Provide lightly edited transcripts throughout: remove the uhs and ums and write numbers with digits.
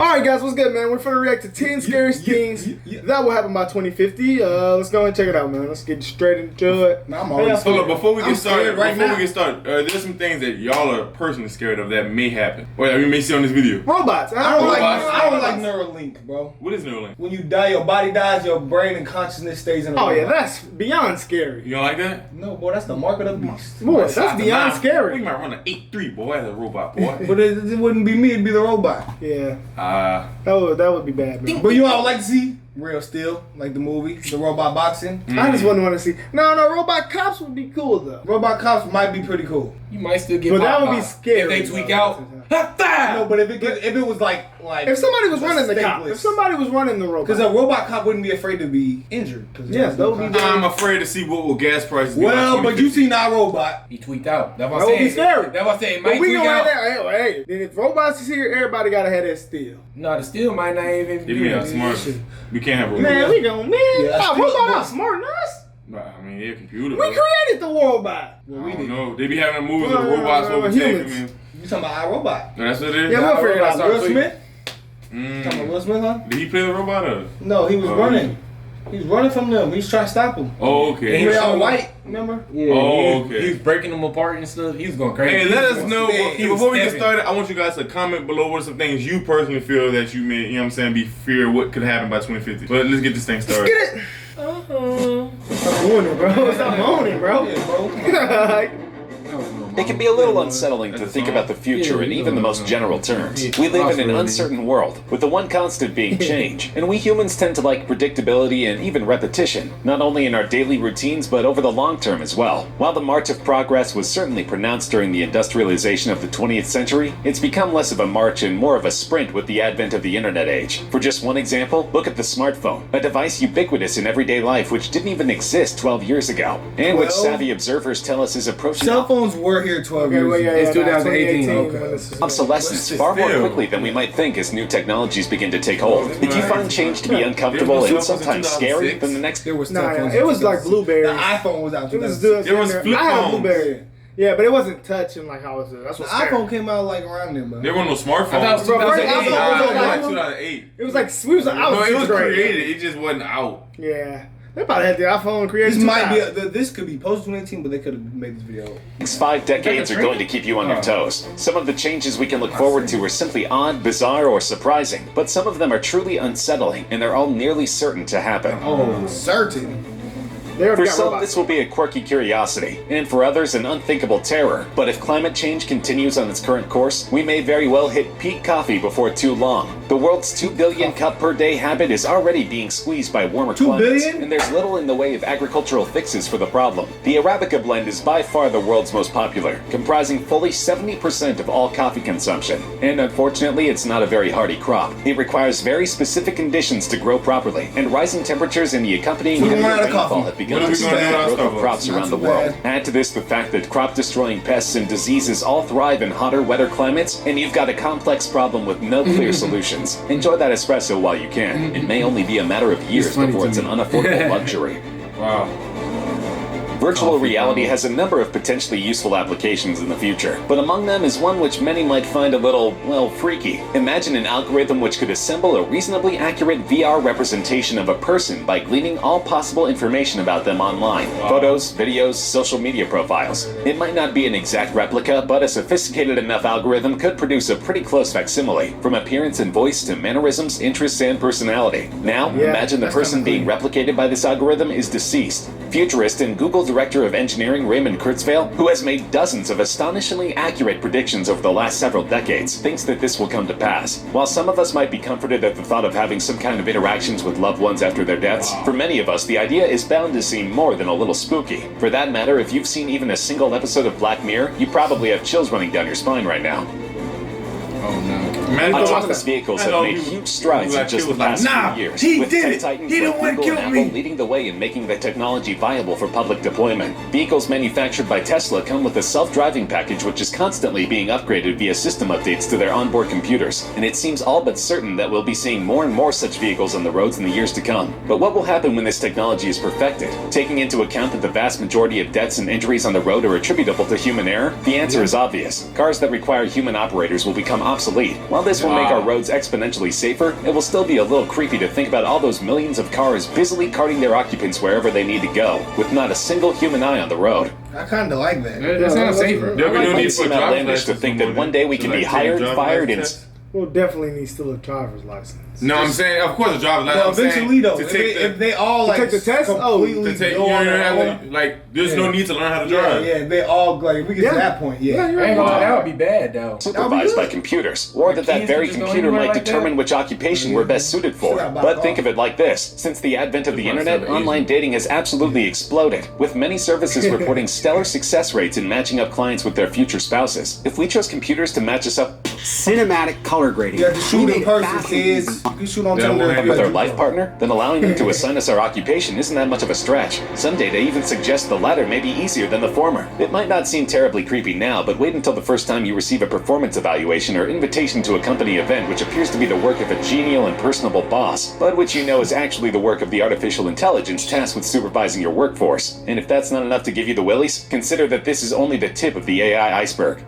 Alright guys, what's good, man? We're finna react to 10 scariest things that will happen by 2050. Let's go and check it out, man. Let's get straight into it. Man, I'm already Hold up, before we get started, right now. there's some things that y'all are personally scared of that may happen. Or that we may see on this video. Robots. I don't Robots. like Neuralink, bro. What is Neuralink? When you die, your body dies, your brain and consciousness stays in a robot. Oh yeah, that's beyond scary. You don't like that? No, boy, that's the mark of the beast. Boy, that's beyond We scary. might run an 8-3, boy, as a robot, boy. But it wouldn't be me, it'd be the robot. Yeah, Uh, that would be bad, man. But you know what I would like to see? Real Steel, like the movie, the robot boxing. I just wouldn't want to see. No, robot cops would be cool though. Robot cops might be pretty cool. You might still get But that popped would be out. scary, If they tweak though. out. No, but if it was like If somebody was running the cop, stateless. if somebody was running the robot, Because a robot cop wouldn't be afraid to be injured. Yes, that would be I'm afraid to see what will gas prices be. Well, by but you seen our robot. He tweaked out. That's what that I'm would saying. be scary. That's what I'm saying. It But might we tweak gonna have out. that. Hey, then if robots is here, everybody gotta have that steel. No, the steel might not even They be be outsmart. We can't have robots. Man, we gonna Yeah, our steel, robot bro. not smart than us. I mean, they're computer. We created the robot. I don't know. They be having movies of robots overtaking humans. me. You talking about our robot? No, that's what it is? Yeah, we'll figure it out. Will Smith? You Mm. talking about Will Smith, huh? Did he play the robot or? No, he was Oh. running. He was running from them. He's trying to stop him. Oh, okay. He was all white, remember? Yeah, Oh, he okay. was breaking them apart and stuff. He was going crazy. Hey, let us know. He was Before we get stepping. started, I want you guys to comment below what are some things you personally feel that you may, you know what I'm saying, be fear what could happen by 2050. But let's get this thing started. Get it. Stop moaning, bro. Stop moaning, bro. Yeah, bro. It can be a little unsettling to think about the future in even the most general terms. We live in an uncertain world, with the one constant being change, and we humans tend to like predictability and even repetition, not only in our daily routines but over the long term as well. While the march of progress was certainly pronounced during the industrialization of the 20th century, it's become less of a march and more of a sprint with the advent of the internet age. For just one example, look at the smartphone, a device ubiquitous in everyday life which didn't even exist 12 years ago, and which savvy observers tell us is approaching Cell phones were here 12 Okay, years well, ago. yeah, It's 2018, when okay. this is- obsolescence far more quickly than we might think as new technologies begin to take hold. Did you find change to be uncomfortable and sometimes scary than the next? There was Nah, stuff it was like Blueberry. The iPhone was out. It was 2006. There was flip I had a phones. Blueberry. Yeah, but it wasn't touching like how it was. That's The what scared iPhone me. came out like around then, bro. There were no smartphones. I thought it was Bro, first 2008. iPhone was like- 2008. It was like we was. I No, was it was sixth grade. created. It just wasn't out. Yeah, they probably had the iPhone created. This might be 2000. this could be post 2018, but they could have made this video. Next 5 decades are going to keep you on your toes. Some of the changes we can look forward to are simply odd, bizarre, or surprising, but some of them are truly unsettling, and they're all nearly certain to happen. Oh, certain. They already For got some, robots. this will be a quirky curiosity, and for others, an unthinkable terror. But if climate change continues on its current course, we may very well hit peak coffee before too long. The world's 2 billion cup per day habit is already being squeezed by warmer 2 climates, billion? and there's little in the way of agricultural fixes for the problem. The Arabica blend is by far the world's most popular, comprising fully 70% of all coffee consumption. And unfortunately, it's not a very hardy crop. It requires very specific conditions to grow properly, and rising temperatures and the accompanying So we heavy run out of rainfall coffee. have begun What are to we gonna do slow with our the growth of Starbucks? crops Not around the too world. bad. Add to this the fact that crop-destroying pests and diseases all thrive in hotter, wetter climates, and you've got a complex problem with no clear solutions. Enjoy that espresso while you can. It may only be a matter of years funny before to it's an me. unaffordable luxury. Wow. Virtual reality has a number of potentially useful applications in the future, but among them is one which many might find a little, well, freaky. Imagine an algorithm which could assemble a reasonably accurate VR representation of a person by gleaning all possible information about them online. Photos, videos, social media profiles. It might not be an exact replica, but a sophisticated enough algorithm could produce a pretty close facsimile, from appearance and voice to mannerisms, interests, and personality. Now, imagine the person being replicated by this algorithm is deceased. Futurist and Google Director of Engineering Raymond Kurzweil, who has made dozens of astonishingly accurate predictions over the last several decades, thinks that this will come to pass. While some of us might be comforted at the thought of having some kind of interactions with loved ones after their deaths, for many of us the idea is bound to seem more than a little spooky. For that matter, if you've seen even a single episode of Black Mirror, you probably have chills running down your spine right now. Oh no. Autonomous vehicles have made huge strides in just the past few years, with tech titans like Google and Apple leading the way in making the technology viable for public deployment. Vehicles manufactured by Tesla come with a self-driving package which is constantly being upgraded via system updates to their onboard computers, and it seems all but certain that we'll be seeing more and more such vehicles on the roads in the years to come. But what will happen when this technology is perfected? Taking into account that the vast majority of deaths and injuries on the road are attributable to human error, the answer is obvious. Cars that require human operators will become obsolete. While this will make our roads exponentially safer, it will still be a little creepy to think about all those millions of cars busily carting their occupants wherever they need to go, with not a single human eye on the road. I kind of like that. That sounds safer. There'll be no It need might for seem driver's outlandish to license think no that more one day we to, can like, be take hired, driver's fired, and license test. We'll definitely need still a driver's license. No, I'm saying, of course, a driver's license. But I'm saying eventually, though, to if take they, if they all to like take the test? Oh, completely to take, you go don't on their have own, to, like, there's no Yeah. need to learn how to yeah, drive. yeah, they all like if we get Yeah. to that point, yeah. Yeah, you're I ain't gonna lie, right. that would be bad though. supervised by computers, or that kids very can just go computer anywhere might like determine that? which occupation we're best suited for. Still gotta buy a But car. think of it like this. Since the advent of the That's why I internet, said online Asian. dating has absolutely exploded, with many services reporting stellar success rates in matching up clients with their future spouses. If we chose computers to match us up Cinematic color grading. You have to shoot We in made it person, fast and kids. easy. You can shoot on That Tinder. won't if happen you with our like life to. partner, then allowing them to assign us our occupation isn't that much of a stretch. Some data even suggests the latter may be easier than the former. It might not seem terribly creepy now, but wait until the first time you receive a performance evaluation or invitation to a company event which appears to be the work of a genial and personable boss, but which you know is actually the work of the artificial intelligence tasked with supervising your workforce. And if that's not enough to give you the willies, consider that this is only the tip of the AI iceberg.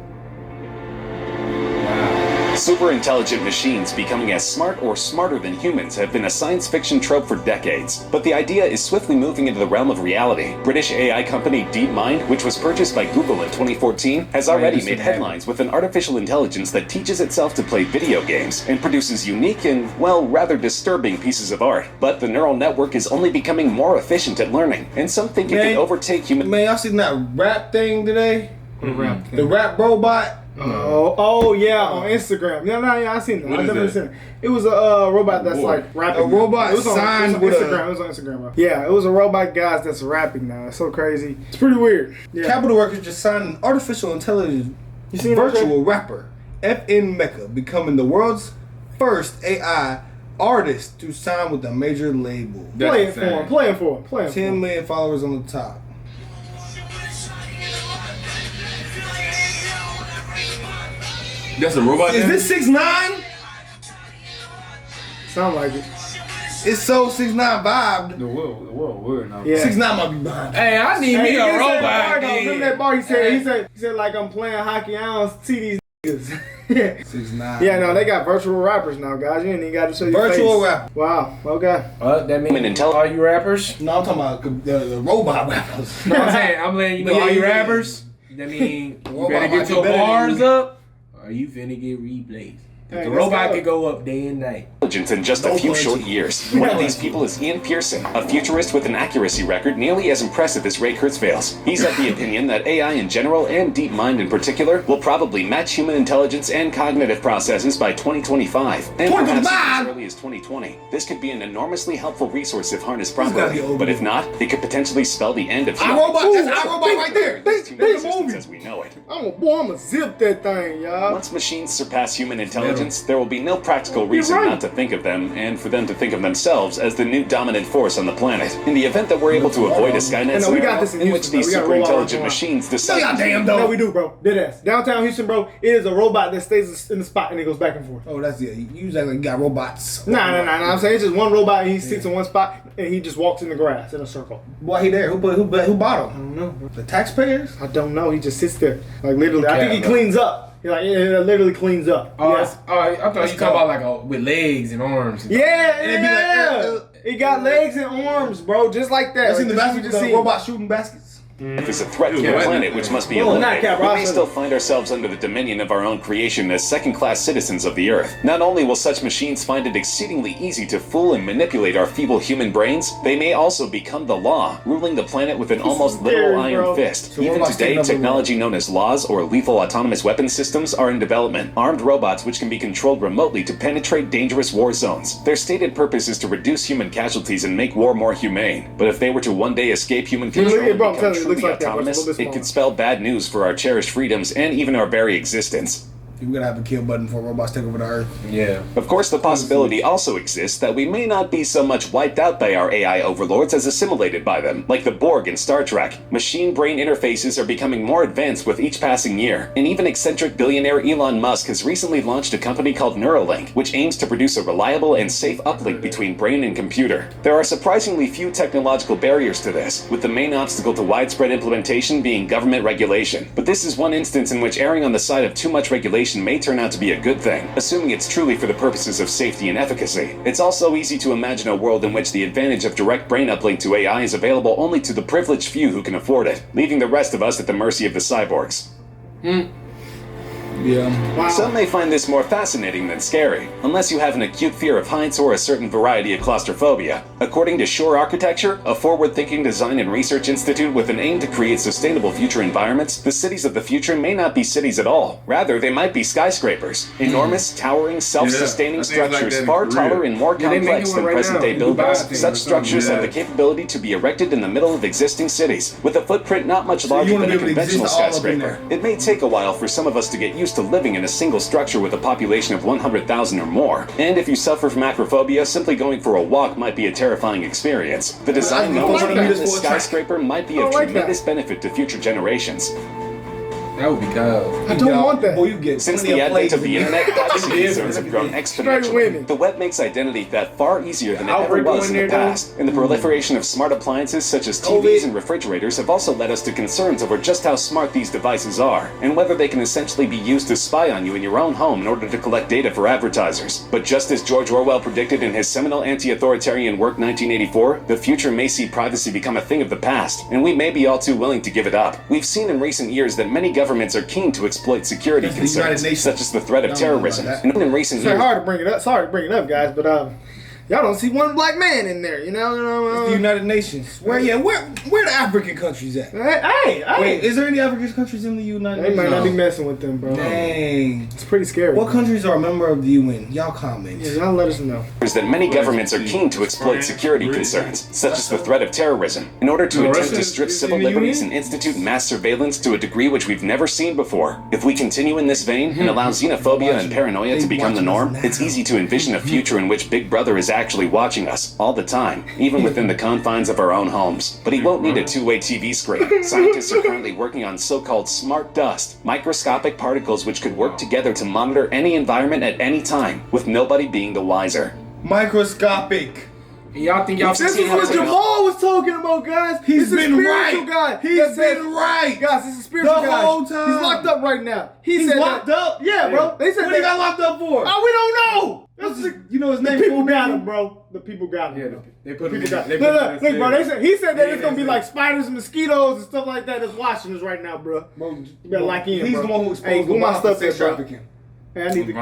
Super intelligent machines becoming as smart or smarter than humans have been a science fiction trope for decades. But the idea is swiftly moving into the realm of reality. British AI company DeepMind, which was purchased by Google in 2014, has already made headlines with an artificial intelligence that teaches itself to play video games and produces unique and, well, rather disturbing pieces of art. But the neural network is only becoming more efficient at learning, and some think it can overtake human. Man, y'all seen that rap thing today? Rap thing. The rap robot. Oh yeah, on Instagram. Yeah, I seen that. What I is definitely that? seen it. It was a robot that's Boy. like rapping. A robot It was on signed with Instagram. It was on Instagram, bro. Yeah, it was a robot guy that's rapping now. It's so crazy. It's pretty weird. Yeah. Capital Records just signed an artificial intelligence You seen that, virtual Jay? rapper, FN Mecca, becoming the world's first AI artist to sign with a major label. Play it for him. Play it for him. Play it for 10 him. million followers on the top. That's a robot. Is then? this 6ix9ine? Sound like it. It's so 6ix9ine vibed. The world weird now. Yeah. 6ix9ine might be behind. Hey, I need Hey, me he a did say robot. that bar, though. then. Remember that bar? He said like I'm playing hockey. I don't see these niggas. 6ix9ine. Yeah, no, they got virtual rappers now, guys. You ain't even got to show your Virtual face. rapper. Wow. Okay. That Human means intelli- all you rappers. No, I'm talking about the robot rappers. No, I'm saying, I'm letting you know, Yeah, all you yeah, yeah. rappers. That mean you Robot better might get be your better than bars you. up, or you finna get replaced. 'Cause Hey, the let's robot go. could go up day and night. Intelligence in just a No few punching. short years. One of these people is Ian Pearson, a futurist with an accuracy record nearly as impressive as Ray Kurzweil's. He's of the opinion that AI in general, and DeepMind in particular, will probably match human intelligence and cognitive processes by 2025, and perhaps even as early as 2020. This could be an enormously helpful resource if harnessed gotta properly, be over but if with. not, it could potentially spell the end of iRobot, that's iRobot right there. human existence as we know it. I'ma zip that thing, y'all. Once machines surpass human intelligence, there will be no practical reason right. not to think of them, and for them to think of themselves as the new dominant force on the planet. In the event that we're able to avoid a Skynet No, we scenario got this in in which Houston, these bro. We got super robot intelligent robot. machines No, decide. y'all damn No, though. we do, bro. Dead ass. Downtown Houston, bro, it is a robot that stays in the spot and it goes back and forth. Oh, that's it. You use that like you got robots. Nah. I'm saying it's just one robot and he sits in one spot and he just walks in the grass in a circle. Why he there? Who bought I him? don't know, bro. The taxpayers? I don't know. He just sits there. Like literally. I think he bro. cleans up. Like it literally cleans up. Oh, Yeah. I thought you talking about like with legs and arms. Yeah, it'd be like, He got legs and arms, bro, just like that. I seen the Like, basket, just the seen. robot shooting baskets. Is a threat to Yeah, the right. planet which must be Well, not eliminated. Cap, We may Ross. still find ourselves under the dominion of our own creation as second-class citizens of the Earth. Not only will such machines find it exceedingly easy to fool and manipulate our feeble human brains, they may also become the law, ruling the planet with an almost scary, literal iron bro. fist. So Even robots today, taking over the technology known as laws or lethal autonomous weapon systems are in development. Armed robots which can be controlled remotely to penetrate dangerous war zones. Their stated purpose is to reduce human casualties and make war more humane. But if they were to one day escape human control Yeah, and bro, I'm become telling you, it looks truly like that, but it's a autonomous, little bit it could smaller. spell bad news for our cherished freedoms and even our very existence. We're gonna have a kill button for robots take over the earth. Yeah. Of course, the possibility also exists that we may not be so much wiped out by our AI overlords as assimilated by them, like the Borg in Star Trek. Machine-brain interfaces are becoming more advanced with each passing year, and even eccentric billionaire Elon Musk has recently launched a company called Neuralink, which aims to produce a reliable and safe uplink between brain and computer. There are surprisingly few technological barriers to this, with the main obstacle to widespread implementation being government regulation. But this is one instance in which erring on the side of too much regulation simulation may turn out to be a good thing, assuming it's truly for the purposes of safety and efficacy. It's also easy to imagine a world in which the advantage of direct brain uplink to AI is available only to the privileged few who can afford it, leaving the rest of us at the mercy of the cyborgs. Yeah. Wow. Some may find this more fascinating than scary, unless you have an acute fear of heights or a certain variety of claustrophobia. According to Shore Architecture, a forward-thinking design and research institute with an aim to create sustainable future environments, the cities of the future may not be cities at all. Rather, they might be skyscrapers. Enormous, towering, self-sustaining I think like structures that in far Korea. taller and more Yeah, they making complex one than right present-day now. buildings. Dubai, I think, Such or structures something. have the capability to be erected in the middle of existing cities, with a footprint not much you larger wanna than a be able to conventional exist all up in skyscraper. there. It may take a while for some of us to get used to living in a single structure with a population of 100,000 or more. And if you suffer from acrophobia, simply going for a walk might be a terrifying experience. The design I known don't as like the that. endless skyscraper might be I of don't like tremendous that. benefit to future generations. That would be cold. I don't want that. Boy, you get Since plenty the of advent plays of the in there. internet, privacy Yeah, concerns have grown Straight exponentially. winning. The web makes identity theft far easier than it ever Outbreak was in going the there, past, and the proliferation of smart appliances such as TVs COVID. and refrigerators have also led us to concerns over just how smart these devices are, and whether they can essentially be used to spy on you in your own home in order to collect data for advertisers. But just as George Orwell predicted in his seminal anti-authoritarian work 1984, the future may see privacy become a thing of the past, and we may be all too willing to give it up. We've seen in recent years that many governments are keen to exploit security That's the United concerns, Nations. such as the threat of Don't know about terrorism. that. And in recent It's years, hard to bring it up. Sorry to bring it up, guys, but y'all don't see one black man in there. You know. The United Nations. Where the African countries at? Hey. Wait, is there any African countries in the United They Nations? might not be messing with them, bro. Dang. It's pretty scary. What countries are a member of the UN? Y'all comment. Yeah, y'all let us know. is that many governments are keen to exploit France, security Britain. concerns, such as the threat of terrorism, in order to No, attempt Russia to strip is civil in the liberties Union? and institute mass surveillance to a degree which we've never seen before. If we continue in this vein and allow xenophobia and paranoia to become the norm, it's easy to envision a future in which Big Brother is actually watching us all the time, even within the confines of our own homes. But he won't need a two-way TV screen. Scientists are currently working on so-called smart dust, microscopic particles which could work together to monitor any environment at any time, with nobody being the wiser. Microscopic. Y'all think y'all This See is how what it's- Jamal was talking about, guys. He's This is been spiritual right. guy. He's That said- been right. Guys, this is spiritual The guy. whole time. He's locked up right now. He's said locked that- up? Yeah, bro. They said What he got that. locked up for? Oh, we don't know. What's his, you know his The name? people full got name? him, bro. The people got him. Yeah, bro. they put him People in. got They Look, put him look, in bro. He said that Yeah, it's gonna be that's like spiders and mosquitoes and stuff like that that's watching us right now, bro. Bro, You better lock in, he's bro. the one who Hey, exposed who the my mob stuff for sex at, bro? trafficking. Hey, I need to.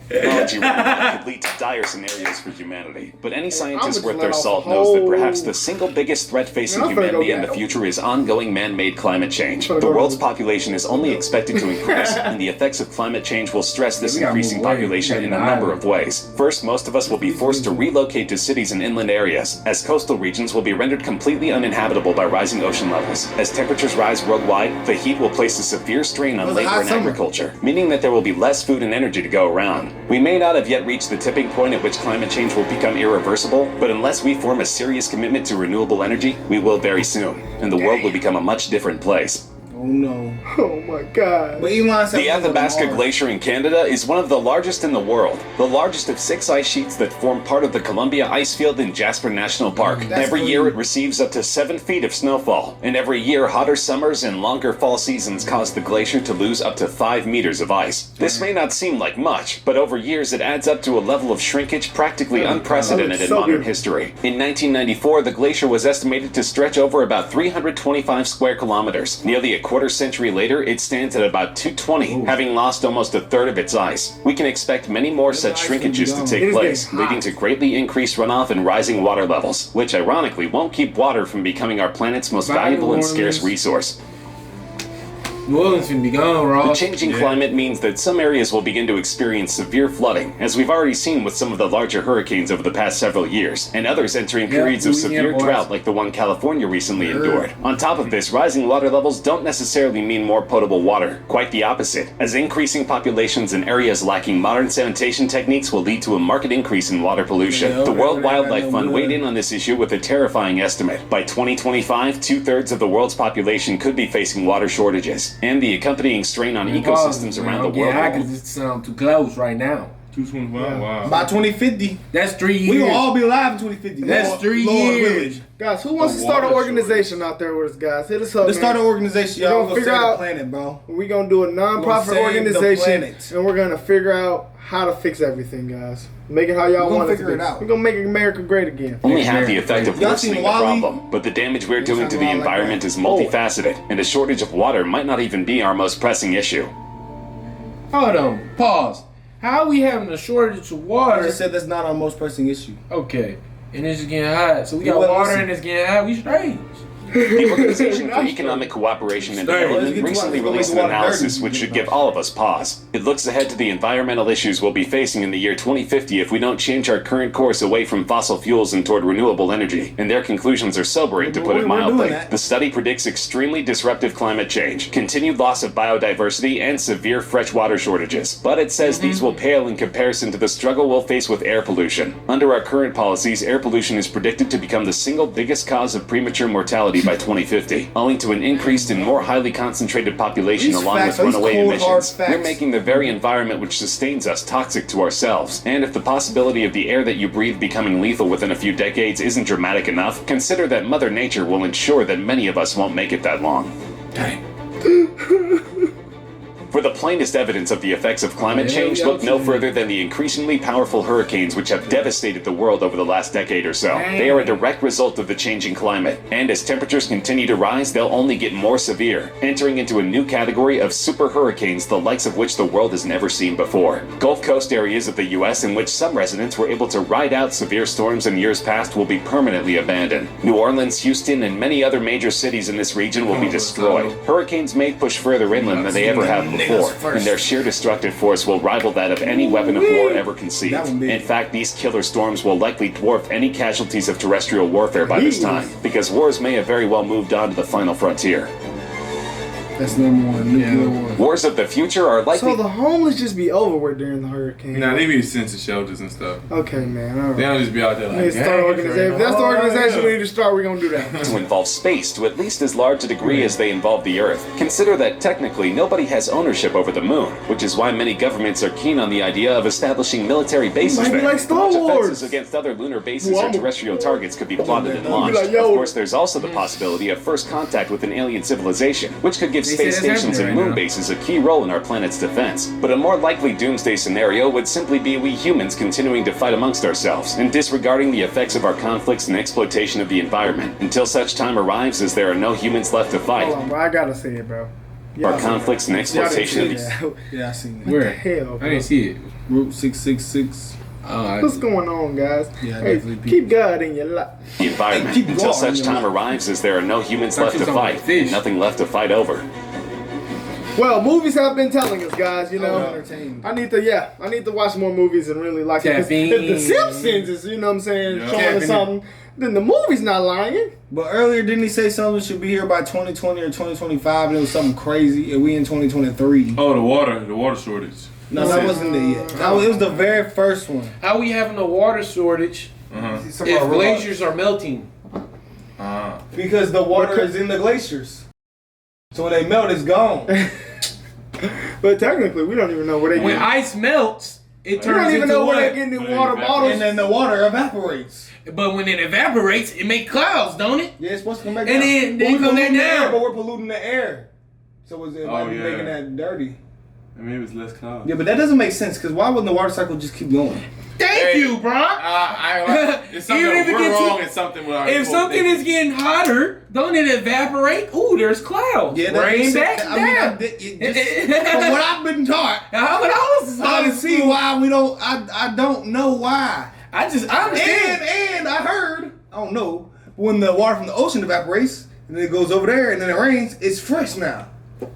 Technology could lead to dire scenarios for humanity, but any scientist just worth let their off salt the knows that whole- perhaps the single biggest threat facing Man, I'm finna go humanity in get the future is ongoing man-made climate change. Finna The go world's get- population is only expected to increase, and the effects of climate change will stress this we gotta increasing move away. population We in gotta a get number out. of ways. First, most of us will be forced to relocate to cities and inland areas, as coastal regions will be rendered completely uninhabitable by rising ocean levels. As temperatures rise worldwide, the heat will place a severe strain on It was a labor hot and summer. agriculture, meaning that there will be less food and energy to go around. We may not have yet reached the tipping point at which climate change will become irreversible, but unless we form a serious commitment to renewable energy, we will very soon, and the world will become a much different place. Oh no. Oh my god. But Elon said The Athabasca Glacier in Canada is one of the largest in the world, the largest of 6 ice sheets that form part of the Columbia Ice Field in Jasper National Park. That's Every cool. year it receives up to 7 feet of snowfall, and every year hotter summers and longer fall seasons cause the glacier to lose up to 5 meters of ice. This may not seem like much, but over years it adds up to a level of shrinkage practically unprecedented in so modern good. history. In 1994, the glacier was estimated to stretch over about 325 square kilometers. Nearly a quarter century later, it stands at about 220, having lost almost a third of its ice. We can expect many more such ice will be shrinkages to gone. take It is place, getting leading hot. to greatly increased runoff and rising water levels, which ironically won't keep water from becoming our planet's most Bye, valuable and New scarce Orleans. resource. New Orleans finna be gone, The Ross. changing climate means that some areas will begin to experience severe flooding, as we've already seen with some of the larger hurricanes over the past several years, and others entering periods of Louisiana severe boys. drought like the one California recently endured. On top of this, rising water levels don't necessarily mean more potable water. Quite the opposite, as increasing populations in areas lacking modern sanitation techniques will lead to a marked increase in water pollution. Yeah, The World that's Wildlife no Fund good. weighed in on this issue with a terrifying estimate. By 2025, 2/3 of the world's population could be facing water shortages, and the accompanying strain on ecosystems around the world. Yeah, because it sound too close right now. 225. Yeah. Wow. By 2050, That's 3 years. we gonna all be alive in 2050. That's Lord- 3 Lord years. willing. Guys, who wants The to start an water organization out there with us, guys? Hit us up, Let's man. start an organization, We're y'all. gonna We're gonna figure save the out- planet, bro. We're going to do a non-profit We're gonna save the organization, planet. and we're going to figure out how to fix everything, guys. Make it how y'all We're gonna want it to figure be. it out. We're going to make America great again. Only half the effect of Y'all worsening seen the Wall-E? problem, but the damage we're doing to the Something like environment that. is multifaceted, and a shortage of water might not even be our most pressing issue. Hold on. Pause. How are we having a shortage of I water? just said that's not our most pressing issue. Okay. And it's just getting hot. So we got Well, water listen. and it's getting hot. We strange. The Organization for Economic Cooperation and Sorry. Development Let's get to recently water. released an Let's go water analysis dirty. which should give all of us pause. It looks ahead to the environmental issues we'll be facing in the year 2050 if we don't change our current course away from fossil fuels and toward renewable energy. And their conclusions are sobering, to put it We're mildly. doing that. The study predicts extremely disruptive climate change, continued loss of biodiversity, and severe freshwater shortages. But it says these will pale in comparison to the struggle we'll face with air pollution. Under our current policies, air pollution is predicted to become the single biggest cause of premature mortality by 2050, owing to an increased and more highly concentrated population These along facts, with these runaway cold, hard emissions. facts. We're making the very environment which sustains us toxic to ourselves. And if the possibility of the air that you breathe becoming lethal within a few decades isn't dramatic enough, consider that Mother Nature will ensure that many of us won't make it that long. For the plainest evidence of the effects of climate change, look no further than the increasingly powerful hurricanes which have devastated the world over the last decade or so. They are a direct result of the changing climate, and as temperatures continue to rise, they'll only get more severe, entering into a new category of super hurricanes the likes of which the world has never seen before. Gulf Coast areas of the U.S. in which some residents were able to ride out severe storms in years past will be permanently abandoned. New Orleans, Houston, and many other major cities in this region will be destroyed. Hurricanes may push further inland than they ever have before, and their sheer destructive force will rival that of any weapon of war ever conceived. That one big. In fact, these killer storms will likely dwarf any casualties of terrestrial warfare by this time, because wars may have very well moved on to the final frontier. That's number one. Nuclear war. Wars of the future are likely... So the homeless just be over during the hurricane. Nah, they be sent to shelters and stuff. Okay, man. All They right. don't just be out there We like, need to start an organization. If that's the organization we need to start, we're going to do that. to involve space to at least as large a degree as they involve the Earth. Consider that technically nobody has ownership over the moon, which is why many governments are keen on the idea of establishing military bases Might be there. like Star Which Wars. offenses against other lunar bases Well, or I'm a- terrestrial targets could be plotted and Be launched. like, yo. Of course, there's also the possibility of first contact with an alien civilization, which could give They say space that's stations and happening moon right now. bases a key role in our planet's defense. But a more likely doomsday scenario would simply be we humans continuing to fight amongst ourselves and disregarding the effects of our conflicts and exploitation of the environment until such time arrives as there are no humans left to fight. Hold on, bro. I got to say it, bro. Our conflicts and exploitation of Yeah. the... Yeah, I seen that. Where? Hell, I bro. didn't see it. Route 666. What's going on, guys? Yeah, Hey, definitely keep God in your life. the environment Keep until going, such you time know. arrives as there are no humans Thought left you to was talking fight, about fish. and nothing left to fight over. Well, movies have been telling us, guys. You know, entertained. I need to watch more movies and really like it. 'Cause Caffeine. if The Simpsons is, you know what I'm saying, Yeah. showing us Caffeine. something, then the movie's not lying. But earlier, didn't he say something should be here by 2020 or 2025? And it was something crazy, and we in 2023. oh, the water shortage. No, that wasn't it yet. It was the very first one. How we having a water shortage if glaciers are melting? Because the water is in the glaciers. So when they melt, it's gone. But technically, we don't even know where they When get. ice melts, it We turns don't even into know where what? they getting the When it water evaporates. bottles. And then the water evaporates. But when it evaporates, it makes clouds, don't it? Yeah, it's supposed to come back And down. then But they we come back polluting the air, down. but we're polluting the air. So it might be yeah. making that dirty. Maybe it's less clouds. Yeah, but that doesn't make sense, because why wouldn't the water cycle just keep going? Thank you, bro. It's something Even if it we're gets wrong too- and something with our If something is getting hotter, don't it evaporate? Ooh, there's clouds. Yeah, that Rain makes back sense. down. From what I've been taught, I I can see why we don't. I don't know why. I understand. And I heard, I don't know, when the water from the ocean evaporates and then it goes over there and then it rains, it's fresh now.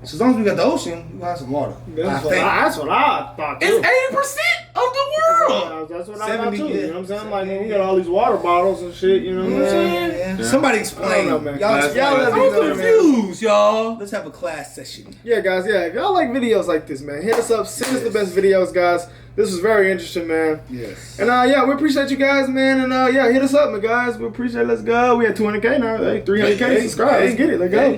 So as long as we got the ocean, we got some water. That's what think. I thought. Too. It's 80% of the world. That's what I thought 70, too. You know what I'm yeah. saying? Like, we got all these water bottles and shit. You know what I'm saying? Yeah. Somebody I explain. don't know, man. Y'all, That's y'all why- let me I'm know, man. confused, y'all. Let's have a class session. Yeah, guys. Yeah, if y'all like videos like this, man, hit us up. Send us the best videos, guys. This was very interesting, man. Yes. And yeah, we appreciate you guys, man. And yeah, hit us up, man, guys. We appreciate it. Let's go. We at 200K now. Hey, 300K Hey, subscribe. Let's hey, get it. Let's hey. go.